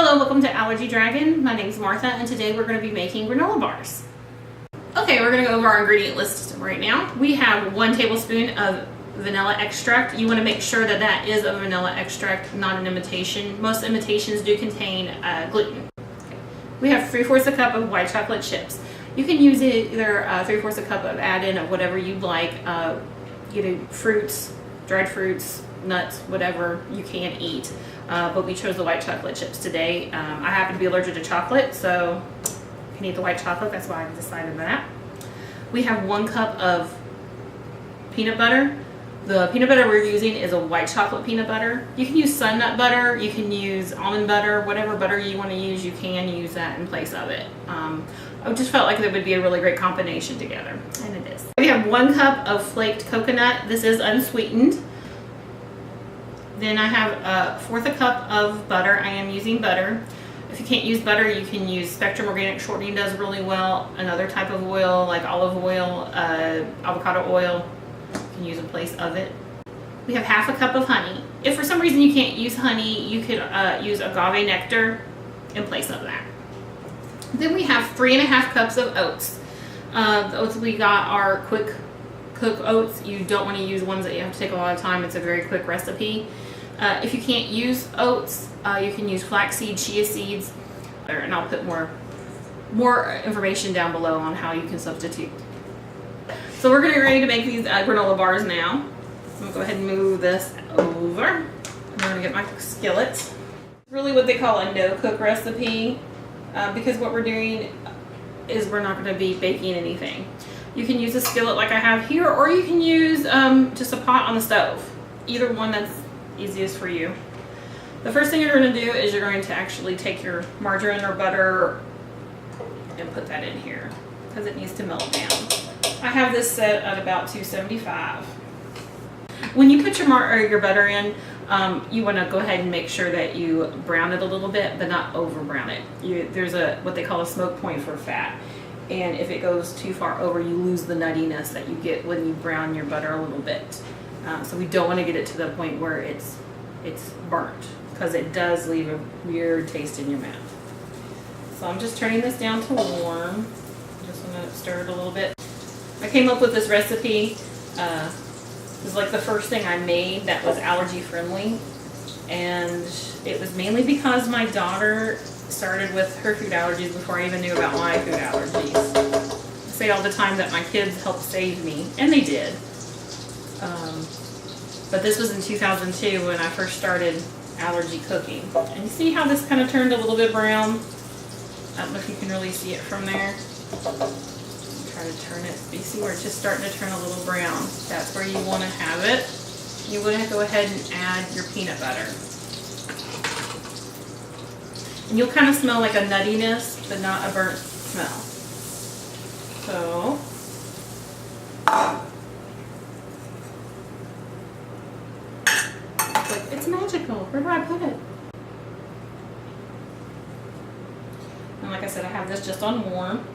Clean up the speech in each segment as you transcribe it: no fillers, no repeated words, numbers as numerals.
Hello, welcome to Allergy Dragon. My name is Martha and today we're going to be making granola bars. Okay, we're going to go over our ingredient list right now. We have 1 tablespoon of vanilla extract. You want to make sure that that is a vanilla extract, not an imitation. Most imitations do contain gluten. Okay. We have 3/4 a cup of white chocolate chips. You can use either 3/4 a cup of add-in of whatever you'd like. Fruits, dried fruits, nuts, whatever you can eat. But we chose the white chocolate chips today. I happen to be allergic to chocolate, so you can eat the white chocolate. That's why I decided that. We have 1 cup of peanut butter. The peanut butter we're using is a white chocolate peanut butter. You can use sun nut butter, you can use almond butter, whatever butter you want to use, you can use that in place of it. I just felt like it would be a really great combination together, and it is. We have 1 cup of flaked coconut. This is unsweetened. Then I have 1/4 a cup of butter. I am using butter. If you can't use butter, you can use Spectrum Organic Shortening, does really well. Another type of oil like olive oil, avocado oil, you can use in place of it. We have 1/2 a cup of honey. If for some reason you can't use honey, you could use agave nectar in place of that. Then we have 3½ cups of oats. The oats we got are quick cook oats. You don't want to use ones that you have to take a lot of time. It's a very quick recipe. If you can't use oats, you can use flaxseed, chia seeds, and I'll put more information down below on how you can substitute. So we're getting ready to make these granola bars now. I'm going to go ahead and move this over. I'm going to get my skillet. It's really what they call a no-cook recipe because what we're doing is we're not going to be baking anything. You can use a skillet like I have here, or you can use just a pot on the stove. Either one that's easiest for you. The first thing you're going to do is you're going to actually take your margarine or butter and put that in here because it needs to melt down. I have this set at about 275. When you put your butter in, you want to go ahead and make sure that you brown it a little bit, but not over brown it. There's what they call a smoke point for fat. And if it goes too far over, you lose the nuttiness that you get when you brown your butter a little bit. So we don't want to get it to the point where it's burnt, because it does leave a weird taste in your mouth. So I'm just turning this down to warm. Just want to stir it a little bit. I came up with this recipe. It was like the first thing I made that was allergy friendly, and it was mainly because my daughter started with her food allergies before I even knew about my food allergies. I say all the time that my kids helped save me, and they did. But this was in 2002 when I first started allergy cooking. And you see how this kind of turned a little bit brown? I don't know if you can really see it from there. Try to turn it. You see where it's just starting to turn a little brown. That's where you want to have it. You want to go ahead and add your peanut butter. And you'll kind of smell like a nuttiness, but not a burnt smell. So, it's magical. Where do I put it? And like I said, I have this just on warm.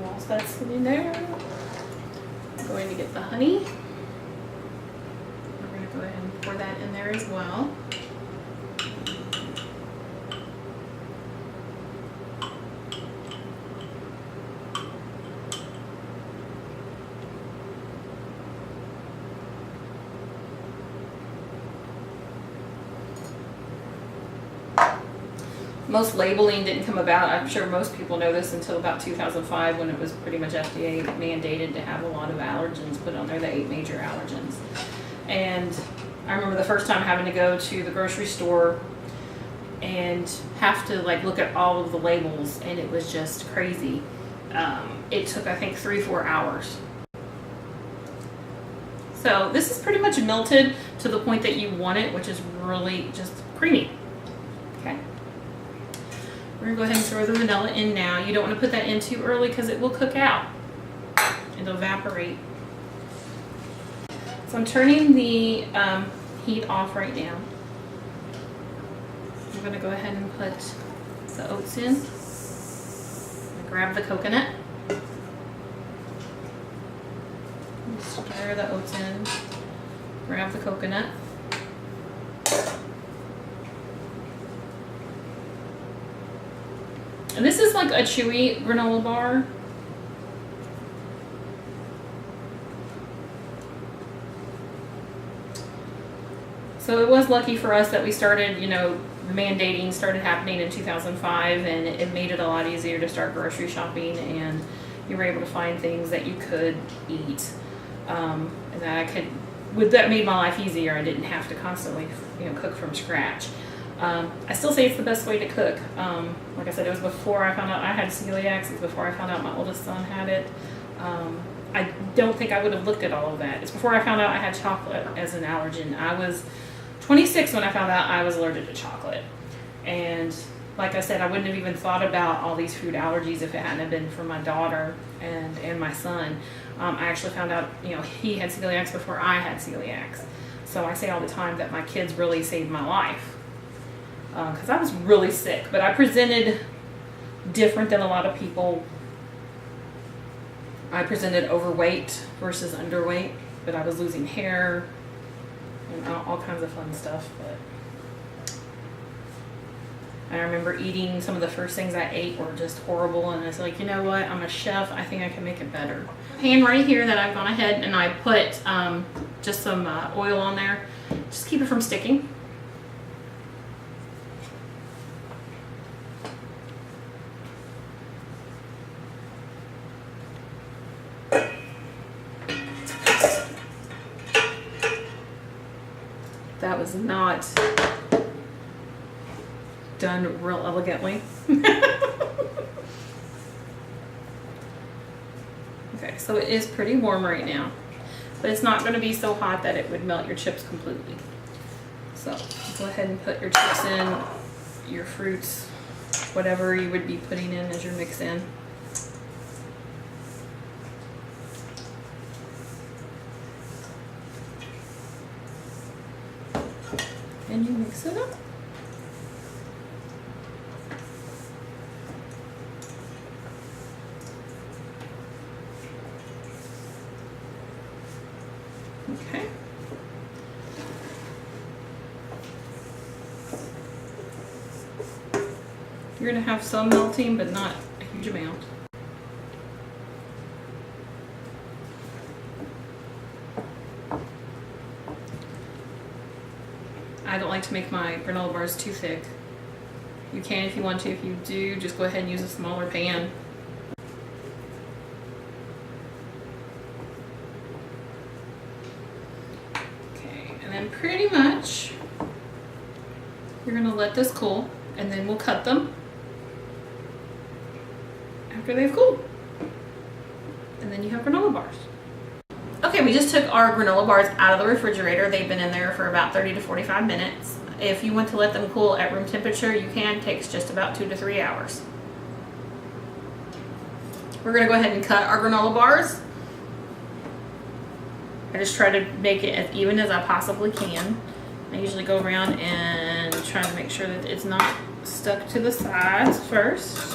Whilst that's sitting there, I'm going to get the honey. We're going to go ahead and pour that in there as well. Most labeling didn't come about. I'm sure most people know this until about 2005 when it was pretty much FDA mandated to have a lot of allergens put on there, the 8 major allergens. And I remember the first time having to go to the grocery store and have to look at all of the labels, and it was just crazy. It took, I think, 3-4 hours. So this is pretty much melted to the point that you want it, which is really just creamy. Okay. We're going to go ahead and throw the vanilla in now. You don't want to put that in too early because it will cook out. It'll evaporate. So I'm turning the heat off right now. I'm going to go ahead and put the oats in. Grab the coconut. Stir the oats in. Grab the coconut. And this is like a chewy granola bar. So it was lucky for us that we started, you know, mandating started happening in 2005, and it made it a lot easier to start grocery shopping, and you were able to find things that you could eat, and that I could, that made my life easier. I didn't have to constantly, you know, cook from scratch. I still say it's the best way to cook. Like I said, it was before I found out I had celiac. It's before I found out my oldest son had it. I don't think I would have looked at all of that. It's before I found out I had chocolate as an allergen. I was 26 when I found out I was allergic to chocolate. And like I said, I wouldn't have even thought about all these food allergies if it hadn't been for my daughter and my son. I actually found out, you know, he had celiac before I had celiac. So I say all the time that my kids really saved my life. Because I was really sick, but I presented different than a lot of people. I presented overweight versus underweight, but I was losing hair and all kinds of fun stuff. But I remember eating some of the first things I ate were just horrible, and I was like, you know what, I'm a chef, I think I can make it better. Pan right here that I've gone ahead and I put just some oil on there, just keep it from sticking. That was not done real elegantly. Okay, so it is pretty warm right now, but it's not going to be so hot that it would melt your chips completely. So go ahead and put your chips in, your fruits, whatever you would be putting in as your mix in. And you mix it up. Okay. You're going to have some melting, but not a huge amount. I don't like to make my granola bars too thick. You can if you want to. If you do, just go ahead and use a smaller pan. Okay, and then pretty much you're going to let this cool, and then we'll cut them after they've cooled. And then you have granola bars. Okay, we just took our granola bars out of the refrigerator. They've been in there for about 30 to 45 minutes. If you want to let them cool at room temperature, you can. It takes just about 2 to 3 hours. We're going to go ahead and cut our granola bars. I just try to make it as even as I possibly can. I usually go around and try to make sure that it's not stuck to the sides first.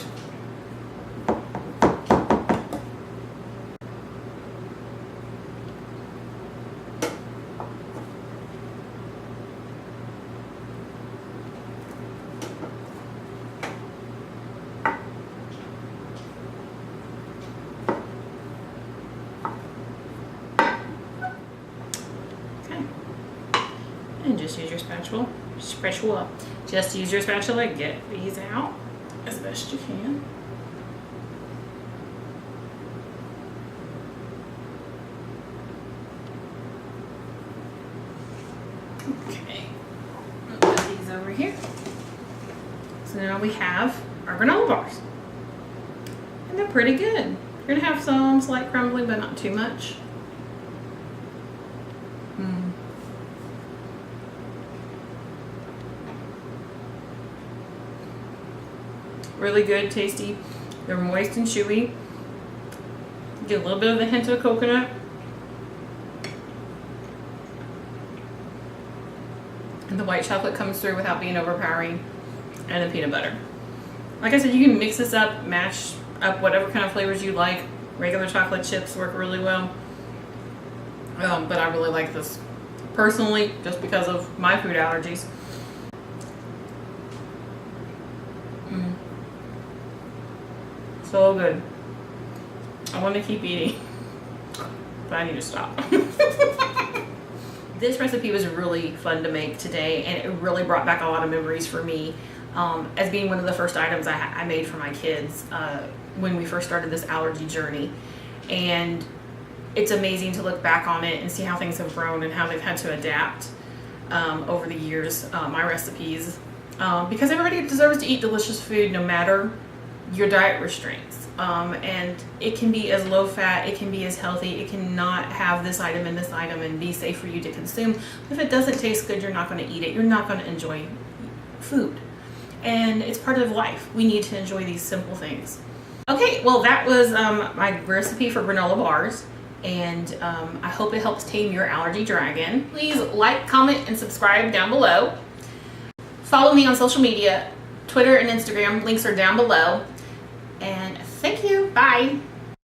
And just use your spatula. Just use your spatula. Get these out as best you can. Okay. I'll put these over here. So now we have our granola bars. And they're pretty good. You're going to have some slight crumbling, but not too much. Really good, tasty. They're moist and chewy. Get a little bit of the hint of coconut. And the white chocolate comes through without being overpowering. And the peanut butter. Like I said, you can mix this up, mash up whatever kind of flavors you like. Regular chocolate chips work really well. But I really like this personally, just because of my food allergies. So good. I want to keep eating, but I need to stop. This recipe was really fun to make today, and it really brought back a lot of memories for me as being one of the first items I made for my kids when we first started this allergy journey. And it's amazing to look back on it and see how things have grown and how they've had to adapt over the years, my recipes, because everybody deserves to eat delicious food no matter your diet restraints. And it can be as low fat, it can be as healthy, it cannot have this item and this item and be safe for you to consume. If it doesn't taste good, you're not going to eat it. You're not going to enjoy food. And it's part of life. We need to enjoy these simple things. Okay, well that was my recipe for granola bars. And I hope it helps tame your allergy dragon. Please like, comment, and subscribe down below. Follow me on social media, Twitter and Instagram. Links are down below. And thank you. Bye.